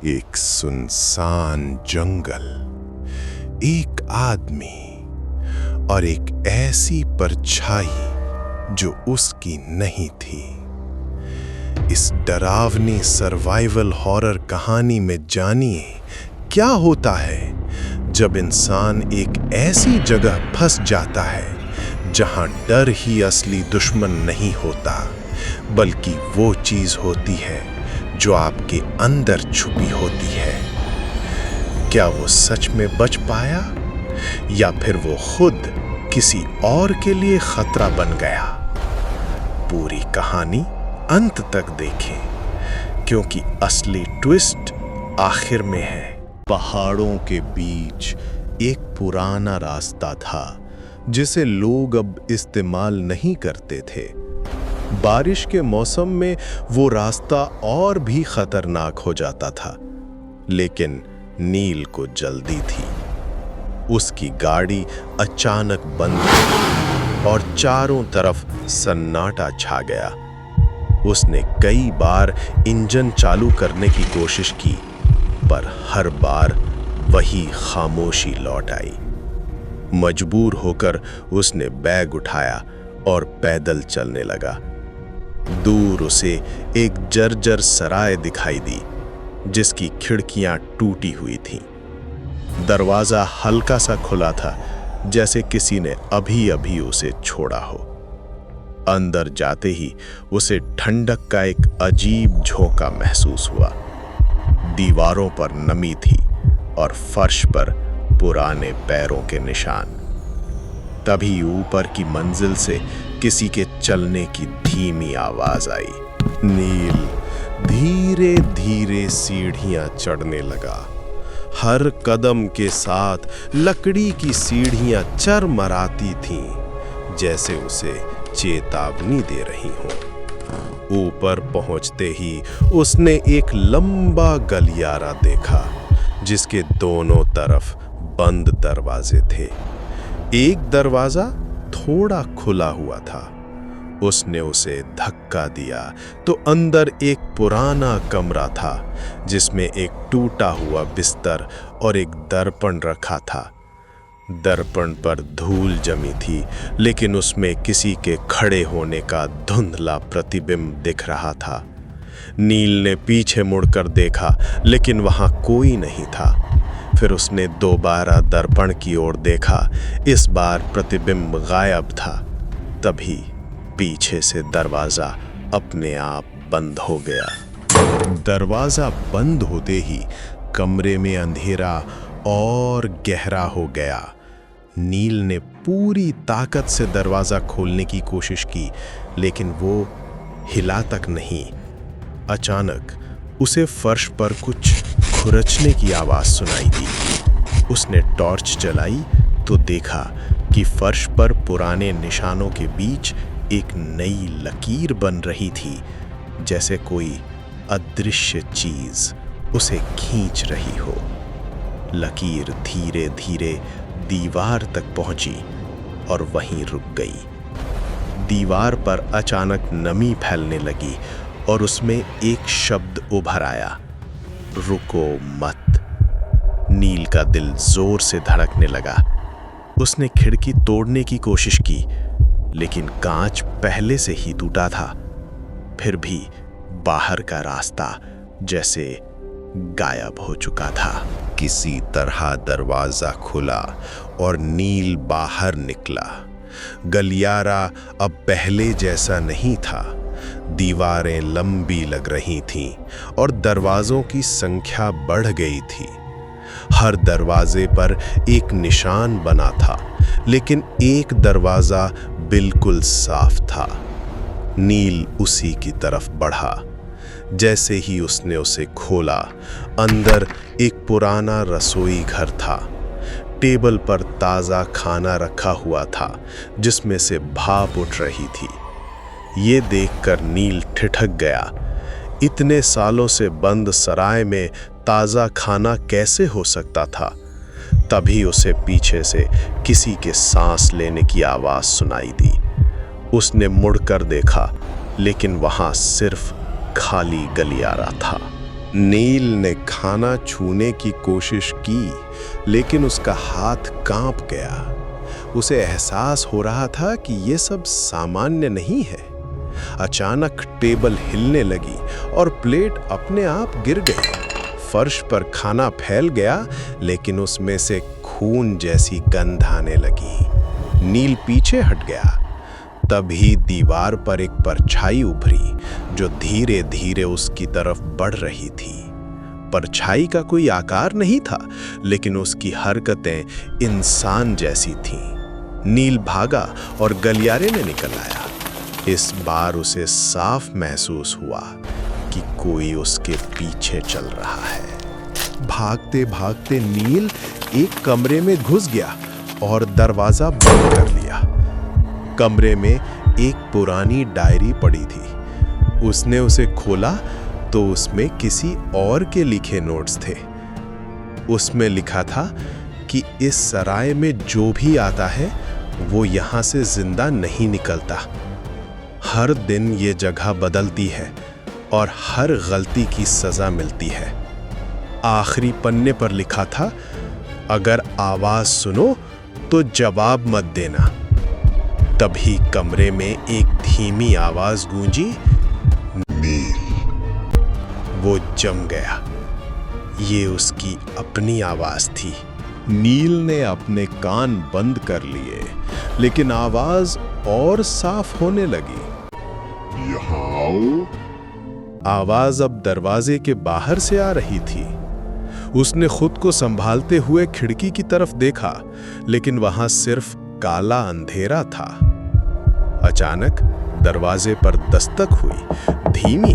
एक सुनसान जंगल, एक आदमी और एक ऐसी परछाई जो उसकी नहीं थी। इस डरावनी सर्वाइवल हॉरर कहानी में जानिए क्या होता है जब इंसान एक ऐसी जगह फंस जाता है जहां डर ही असली दुश्मन नहीं होता, बल्कि वो चीज होती है जो आपके अंदर छुपी होती है। क्या वो सच में बच पाया या फिर वो खुद किसी और के लिए खतरा बन गया? पूरी कहानी अंत तक देखें, क्योंकि असली ट्विस्ट आखिर में है। पहाड़ों के बीच एक पुराना रास्ता था जिसे लोग अब इस्तेमाल नहीं करते थे। बारिश के मौसम में वो रास्ता और भी खतरनाक हो जाता था, लेकिन नील को जल्दी थी। उसकी गाड़ी अचानक बंद हुई और चारों तरफ सन्नाटा छा गया। उसने कई बार इंजन चालू करने की कोशिश की, पर हर बार वही खामोशी लौट आई। मजबूर होकर उसने बैग उठाया और पैदल चलने लगा। दूर उसे एक जर्जर सराय दिखाई दी, जिसकी खिड़कियां टूटी हुई थीं। दरवाजा हल्का सा खुला था, जैसे किसी ने अभी अभी उसे छोड़ा हो। अंदर जाते ही उसे ठंडक का एक अजीब झोंका महसूस हुआ। दीवारों पर नमी थी और फर्श पर पुराने पैरों के निशान। तभी ऊपर की मंजिल से किसी के चलने की धीमी आवाज आई। नील धीरे धीरे सीढ़ियां चढ़ने लगा। हर कदम के साथ लकड़ी की सीढ़ियां चरमराती थीं, जैसे उसे चेतावनी दे रही हों। ऊपर पहुंचते ही उसने एक लंबा गलियारा देखा, जिसके दोनों तरफ बंद दरवाजे थे। एक दरवाजा थोड़ा खुला हुआ था। उसने उसे धक्का दिया तो अंदर एक पुराना कमरा था, जिसमें एक टूटा हुआ बिस्तर और एक दर्पण रखा था। दर्पण पर धूल जमी थी, लेकिन उसमें किसी के खड़े होने का धुंधला प्रतिबिंब दिख रहा था। नील ने पीछे मुड़कर देखा, लेकिन वहां कोई नहीं था। फिर उसने दोबारा दर्पण की ओर देखा। इस बार प्रतिबिंब गायब था। तभी पीछे से दरवाजा अपने आप बंद हो गया। दरवाजा बंद होते ही कमरे में अंधेरा और गहरा हो गया। नील ने पूरी ताकत से दरवाजा खोलने की कोशिश की, लेकिन वो हिला तक नहीं। अचानक उसे फर्श पर कुछ खुरचने की आवाज सुनाई दी। उसने टॉर्च जलाई तो देखा कि फर्श पर पुराने निशानों के बीच एक नई लकीर बन रही थी, जैसे कोई अदृश्य चीज उसे खींच रही हो। लकीर धीरे धीरे दीवार तक पहुंची और वहीं रुक गई। दीवार पर अचानक नमी फैलने लगी और उसमें एक शब्द उभर आया, रुको मत। नील का दिल जोर से धड़कने लगा। उसने खिड़की तोड़ने की कोशिश की, लेकिन कांच पहले से ही टूटा था। फिर भी बाहर का रास्ता जैसे गायब हो चुका था। किसी तरह दरवाजा खुला और नील बाहर निकला। गलियारा अब पहले जैसा नहीं था। दीवारें लंबी लग रही थीं और दरवाजों की संख्या बढ़ गई थी। हर दरवाजे पर एक निशान बना था, लेकिन एक दरवाजा बिल्कुल साफ था। नील उसी की तरफ बढ़ा। जैसे ही उसने उसे खोला, अंदर एक पुराना रसोई घर था। टेबल पर ताज़ा खाना रखा हुआ था, जिसमें से भाप उठ रही थी। ये देखकर नील ठिठक गया। इतने सालों से बंद सराय में ताज़ा खाना कैसे हो सकता था? तभी उसे पीछे से किसी के सांस लेने की आवाज़ सुनाई दी। उसने मुड़कर देखा, लेकिन वहां सिर्फ खाली गलियारा था। नील ने खाना छूने की कोशिश की, लेकिन उसका हाथ कांप गया। उसे एहसास हो रहा था कि यह सब सामान्य नहीं है। अचानक टेबल हिलने लगी और प्लेट अपने आप गिर गई। फर्श पर खाना फैल गया, लेकिन उसमें से खून जैसी गंध आने लगी। नील पीछे हट गया। तभी दीवार पर एक परछाई उभरी, जो धीरे धीरे उसकी तरफ बढ़ रही थी। परछाई का कोई आकार नहीं था, लेकिन उसकी हरकतें इंसान जैसी थीं। नील भागा और गलियारे में निकल आया। इस बार उसे साफ महसूस हुआ कि कोई उसके पीछे चल रहा है। भागते भागते नील एक कमरे में घुस गया और दरवाजा बंद कर लिया। कमरे में एक पुरानी डायरी पड़ी थी। उसने उसे खोला तो उसमें किसी और के लिखे नोट्स थे। उसमें लिखा था कि इस सराय में जो भी आता है वो यहाँ से जिंदा नहीं निकलता। हर दिन ये जगह बदलती है और हर गलती की सजा मिलती है। आखिरी पन्ने पर लिखा था, अगर आवाज सुनो तो जवाब मत देना। तभी कमरे में एक धीमी आवाज गूंजी, नील। वो जम गया। ये उसकी अपनी आवाज थी। नील ने अपने कान बंद कर लिए, लेकिन आवाज और साफ होने लगी। यहाँ आओ। आवाज अब दरवाजे के बाहर से आ रही थी। उसने खुद को संभालते हुए खिड़की की तरफ देखा, लेकिन वहां सिर्फ काला अंधेरा था। अचानक दरवाजे पर दस्तक हुई, धीमी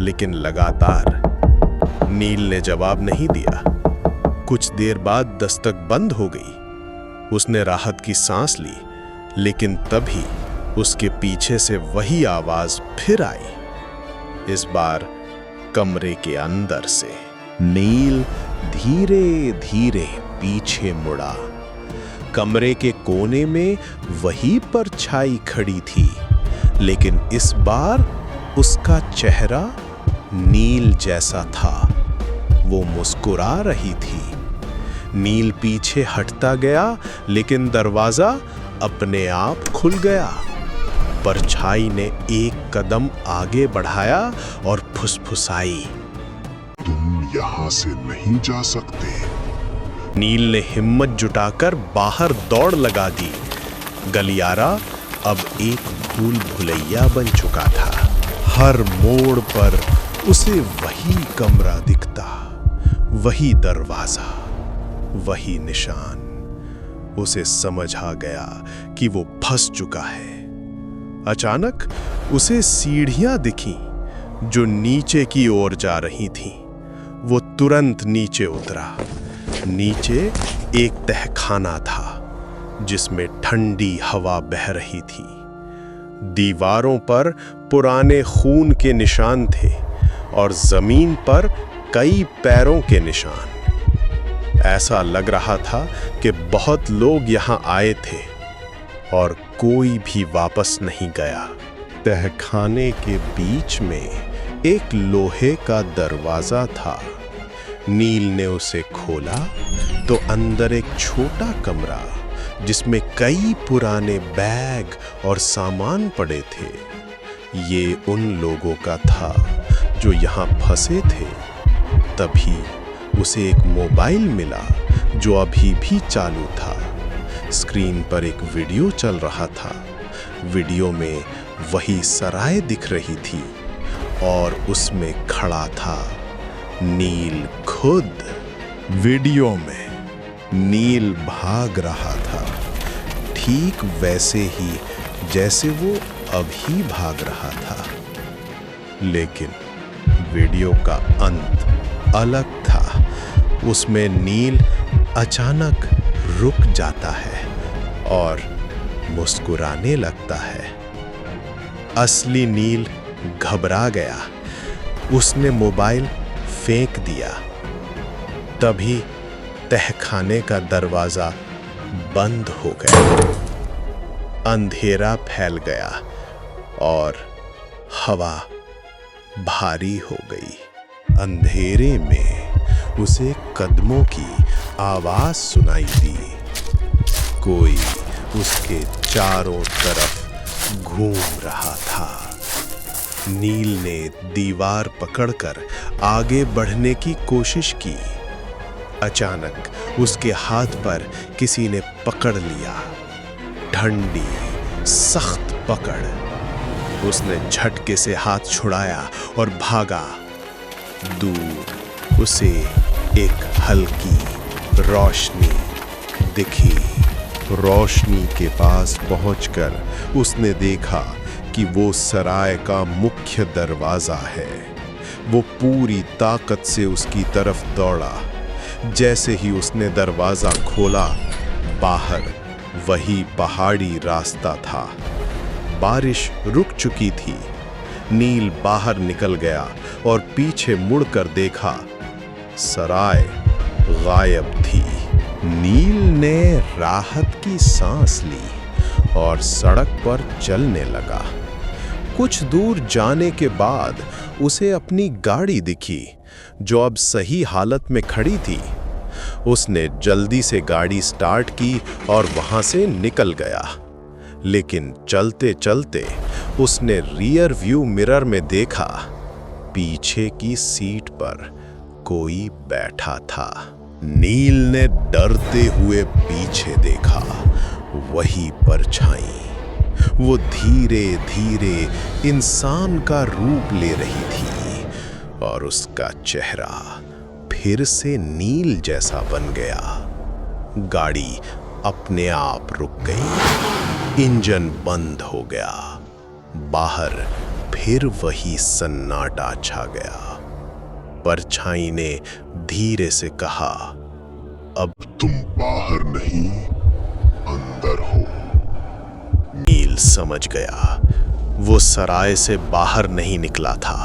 लेकिन लगातार। नील ने जवाब नहीं दिया। कुछ देर बाद दस्तक बंद हो गई। उसने राहत की सांस ली, लेकिन तभी उसके पीछे से वही आवाज फिर आई। इस बार कमरे के अंदर से। नील धीरे धीरे पीछे मुड़ा। कमरे के कोने में वही परछाई खड़ी थी, लेकिन इस बार उसका चेहरा नील जैसा था। वो मुस्कुरा रही थी। नील पीछे हटता गया, लेकिन दरवाजा अपने आप खुल गया। परछाई ने एक कदम आगे बढ़ाया और फुसफुसाई, तुम यहां से नहीं जा सकते। नील ने हिम्मत जुटाकर बाहर दौड़ लगा दी। गलियारा अब एक भूल भुलैया बन चुका था। हर मोड़ पर उसे वही कमरा दिखता, वही दरवाजा, वही निशान। उसे समझ आ गया कि वो फंस चुका है। अचानक उसे सीढ़ियां दिखीं, जो नीचे की ओर जा रही थीं। वो तुरंत नीचे उतरा। नीचे एक तहखाना था, जिसमें ठंडी हवा बह रही थी। दीवारों पर पुराने खून के निशान थे और जमीन पर कई पैरों के निशान। ऐसा लग रहा था कि बहुत लोग यहां आए थे और कोई भी वापस नहीं गया। तहखाने के बीच में एक लोहे का दरवाजा था। नील ने उसे खोला तो अंदर एक छोटा कमरा, जिसमें कई पुराने बैग और सामान पड़े थे। ये उन लोगों का था जो यहाँ फंसे थे। तभी उसे एक मोबाइल मिला, जो अभी भी चालू था। स्क्रीन पर एक वीडियो चल रहा था। वीडियो में वही सराय दिख रही थी और उसमें खड़ा था नील खुद। वीडियो में नील भाग रहा था, ठीक वैसे ही जैसे वो अभी भाग रहा था। लेकिन वीडियो का अंत अलग था। उसमें नील अचानक रुक जाता है और मुस्कुराने लगता है। असली नील घबरा गया। उसने मोबाइल फेंक दिया। तभी तहखाने का दरवाजा बंद हो गया। अंधेरा फैल गया और हवा भारी हो गई। अंधेरे में उसे कदमों की आवाज सुनाई दी। कोई उसके चारों तरफ घूम रहा था। नील ने दीवार पकड़कर आगे बढ़ने की कोशिश की। अचानक उसके हाथ पर किसी ने पकड़ लिया, ठंडी सख्त पकड़। उसने झटके से हाथ छुड़ाया और भागा। दूर उसे एक हल्की रोशनी दिखी। रोशनी के पास पहुंचकर उसने देखा कि वो सराय का मुख्य दरवाजा है। वो पूरी ताकत से उसकी तरफ दौड़ा। जैसे ही उसने दरवाजा खोला, बाहर वही पहाड़ी रास्ता था। बारिश रुक चुकी थी। नील बाहर निकल गया और पीछे मुड़कर देखा, सराय गायब थी। नील ने राहत की सांस ली और सड़क पर चलने लगा। कुछ दूर जाने के बाद उसे अपनी गाड़ी दिखी, जो अब सही हालत में खड़ी थी। उसने जल्दी से गाड़ी स्टार्ट की और वहां से निकल गया। लेकिन चलते चलते उसने रियर व्यू मिरर में देखा, पीछे की सीट पर कोई बैठा था। नील ने डरते हुए पीछे देखा। वही परछाई, वो धीरे धीरे इंसान का रूप ले रही थी और उसका चेहरा फिर से नील जैसा बन गया। गाड़ी अपने आप रुक गई। इंजन बंद हो गया। बाहर फिर वही सन्नाटा छा गया। परछाई ने धीरे से कहा, अब तुम बाहर नहीं, अंदर हो। नील समझ गया, वो सराय से बाहर नहीं निकला था।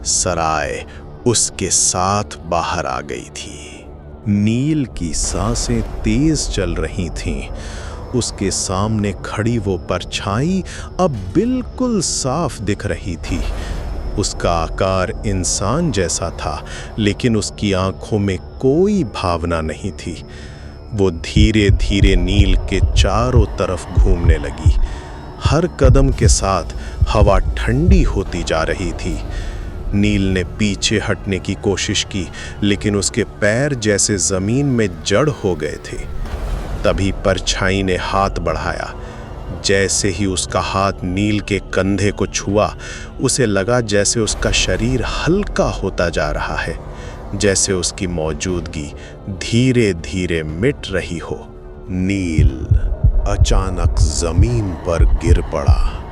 सराय उसके साथ बाहर आ गई थी। नील की सांसें तेज चल रही थीं। उसके सामने खड़ी वो परछाई अब बिल्कुल साफ दिख रही थी। उसका आकार इंसान जैसा था, लेकिन उसकी आंखों में कोई भावना नहीं थी। वो धीरे धीरे नील के चारों तरफ घूमने लगी। हर कदम के साथ हवा ठंडी होती जा रही थी। नील ने पीछे हटने की कोशिश की, लेकिन उसके पैर जैसे जमीन में जड़ हो गए थे। तभी परछाई ने हाथ बढ़ाया। जैसे ही उसका हाथ नील के कंधे को छुआ, उसे लगा जैसे उसका शरीर हल्का होता जा रहा है, जैसे उसकी मौजूदगी धीरे धीरे मिट रही हो। नील अचानक जमीन पर गिर पड़ा।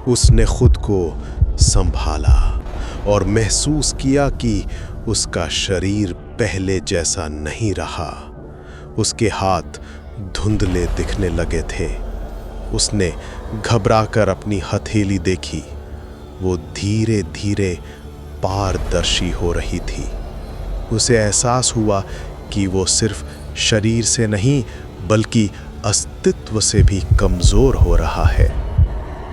उसने खुद को संभाला और महसूस किया कि उसका शरीर पहले जैसा नहीं रहा। उसके हाथ धुंधले दिखने लगे थे। उसने घबराकर अपनी हथेली देखी। वो धीरे धीरे पारदर्शी हो रही थी। उसे एहसास हुआ कि वो सिर्फ शरीर से नहीं, बल्कि अस्तित्व से भी कमजोर हो रहा है।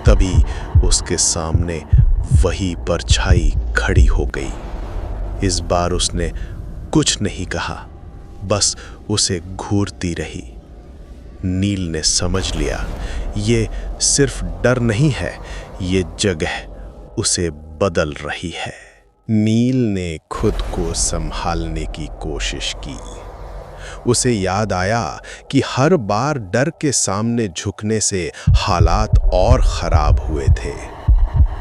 तभी उसके सामने वही परछाई खड़ी हो गई। इस बार उसने कुछ नहीं कहा, बस उसे घूरती रही। नील ने समझ लिया, ये सिर्फ डर नहीं है, ये जगह उसे बदल रही है। नील ने खुद को संभालने की कोशिश की। उसे याद आया कि हर बार डर के सामने झुकने से हालात और खराब हुए थे।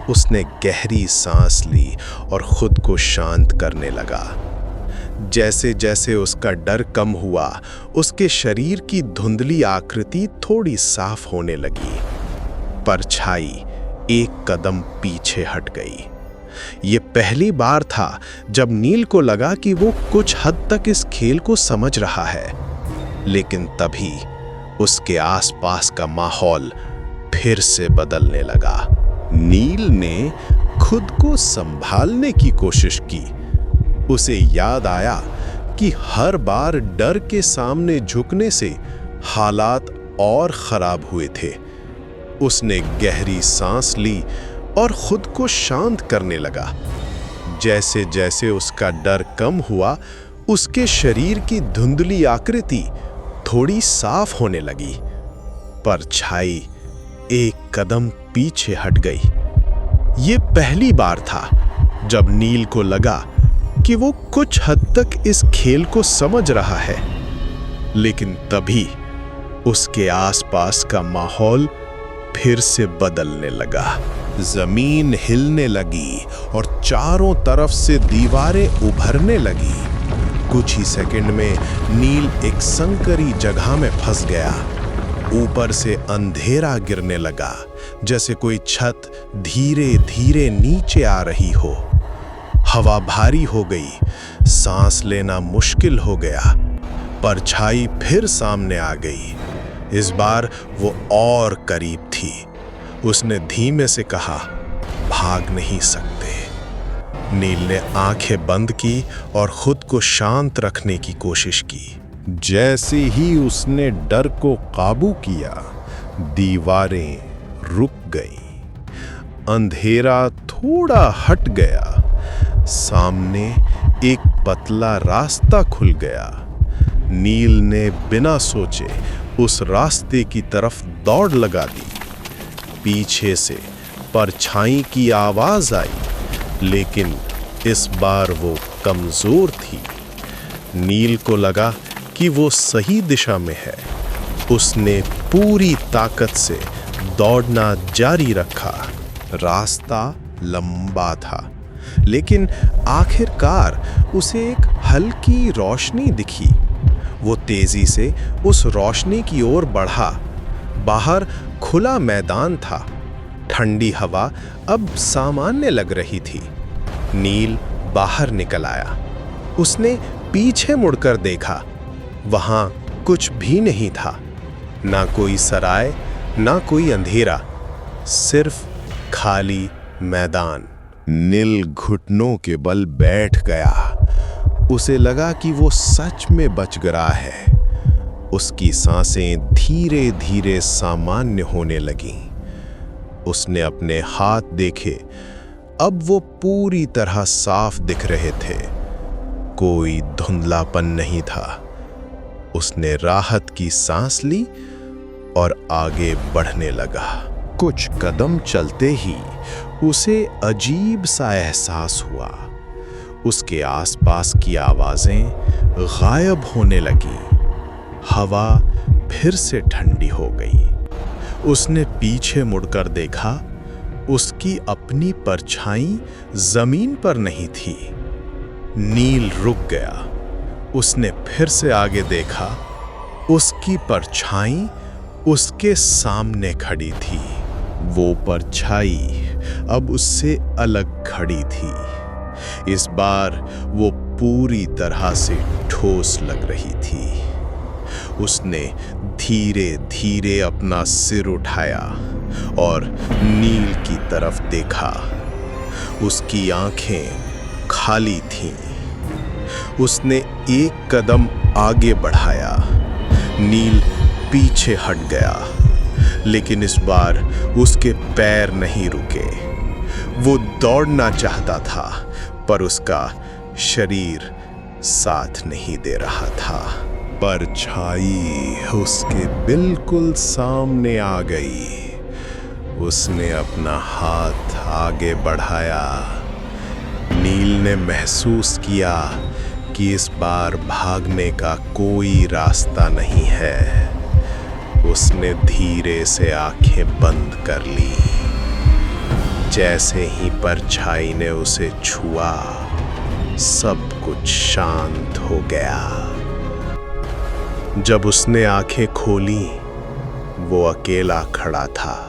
उसने गहरी सांस ली और खुद को शांत करने लगा। जैसे जैसे उसका डर कम हुआ, उसके शरीर की धुंधली आकृति थोड़ी साफ होने लगी। परछाई एक कदम पीछे हट गई। ये पहली बार था जब नील को लगा कि वो कुछ हद तक इस खेल को समझ रहा है। लेकिन तभी उसके आसपास का माहौल फिर से बदलने लगा। नील ने खुद को संभालने की कोशिश की। उसे याद आया कि हर बार डर के सामने झुकने से हालात और खराब हुए थे। उसने गहरी सांस ली और खुद को शांत करने लगा। जैसे जैसे उसका डर कम हुआ, उसके शरीर की धुंधली आकृति थोड़ी साफ होने लगी। परछाई एक कदम पीछे हट गई। ये पहली बार था जब नील को लगा कि वो कुछ हद तक इस खेल को समझ रहा है। लेकिन तभी उसके आसपास का माहौल फिर से बदलने लगा। जमीन हिलने लगी और चारों तरफ से दीवारें उभरने लगी। कुछ ही सेकंड में नील एक संकरी जगह में फंस गया। ऊपर से अंधेरा गिरने लगा, जैसे कोई छत धीरे धीरे नीचे आ रही हो। हवा भारी हो गई, सांस लेना मुश्किल हो गया। परछाई फिर सामने आ गई। इस बार वो और करीब थी। उसने धीमे से कहा, भाग नहीं सकते। नील ने आंखें बंद की और खुद को शांत रखने की कोशिश की। जैसे ही उसने डर को काबू किया, दीवारें रुक गईं। अंधेरा थोड़ा हट गया। सामने एक पतला रास्ता खुल गया। नील ने बिना सोचे उस रास्ते की तरफ दौड़ लगा दी। पीछे से परछाई की आवाज आई, लेकिन इस बार वो कमजोर थी। नील को लगा कि वो सही दिशा में है। उसने पूरी ताकत से दौड़ना जारी रखा। रास्ता लंबा था, लेकिन आखिरकार उसे एक हल्की रोशनी दिखी। वो तेजी से उस रोशनी की ओर बढ़ा। बाहर खुला मैदान था। ठंडी हवा अब सामान्य लग रही थी। नील बाहर निकल आया। उसने पीछे मुड़कर देखा। वहां कुछ भी नहीं था। ना कोई सराय, ना कोई अंधेरा, सिर्फ खाली मैदान। नील घुटनों के बल बैठ गया। उसे लगा कि वो सच में बच गया है। उसकी सांसें धीरे धीरे सामान्य होने लगीं। उसने अपने हाथ देखे। अब वो पूरी तरह साफ दिख रहे थे। कोई धुंधलापन नहीं था। उसने राहत की सांस ली और आगे बढ़ने लगा। कुछ कदम चलते ही उसे अजीब सा एहसास हुआ। उसके आसपास की आवाजें गायब होने लगी। हवा फिर से ठंडी हो गई। उसने पीछे मुड़कर देखा। उसकी अपनी परछाई जमीन पर नहीं थी। नील रुक गया। उसने फिर से आगे देखा। उसकी परछाई उसके सामने खड़ी थी। वो परछाई अब उससे अलग खड़ी थी। इस बार वो पूरी तरह से ठोस लग रही थी। उसने धीरे धीरे अपना सिर उठाया और नील की तरफ देखा। उसकी आंखें खाली थीं। उसने एक कदम आगे बढ़ाया। नील पीछे हट गया, लेकिन इस बार उसके पैर नहीं रुके। वो दौड़ना चाहता था, पर उसका शरीर साथ नहीं दे रहा था। परछाई उसके बिल्कुल सामने आ गई। उसने अपना हाथ आगे बढ़ाया। नील ने महसूस किया कि इस बार भागने का कोई रास्ता नहीं है। उसने धीरे से आंखें बंद कर ली। जैसे ही परछाई ने उसे छुआ, सब कुछ शांत हो गया। जब उसने आंखें खोली, वो अकेला खड़ा था।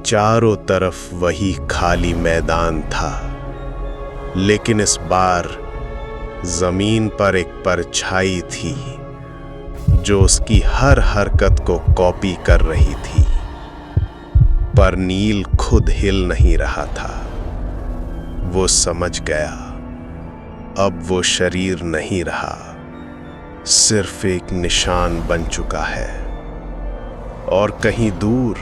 चारों तरफ वही खाली मैदान था, लेकिन इस बार जमीन पर एक परछाई थी जो उसकी हर हरकत को कॉपी कर रही थी। पर नील खुद हिल नहीं रहा था। वो समझ गया, अब वो शरीर नहीं रहा, सिर्फ एक निशान बन चुका है। और कहीं दूर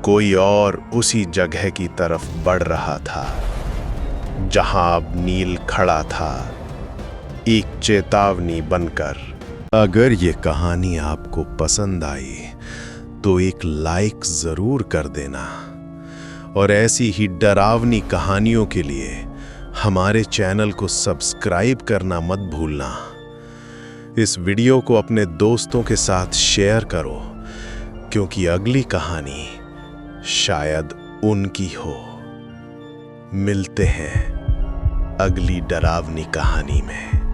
कोई और उसी जगह की तरफ बढ़ रहा था। जहां अब नील खड़ा था, एक चेतावनी बनकर। अगर ये कहानी आपको पसंद आई तो एक लाइक जरूर कर देना, और ऐसी ही डरावनी कहानियों के लिए हमारे चैनल को सब्सक्राइब करना मत भूलना। इस वीडियो को अपने दोस्तों के साथ शेयर करो, क्योंकि अगली कहानी शायद उनकी हो। मिलते हैं अगली डरावनी कहानी में।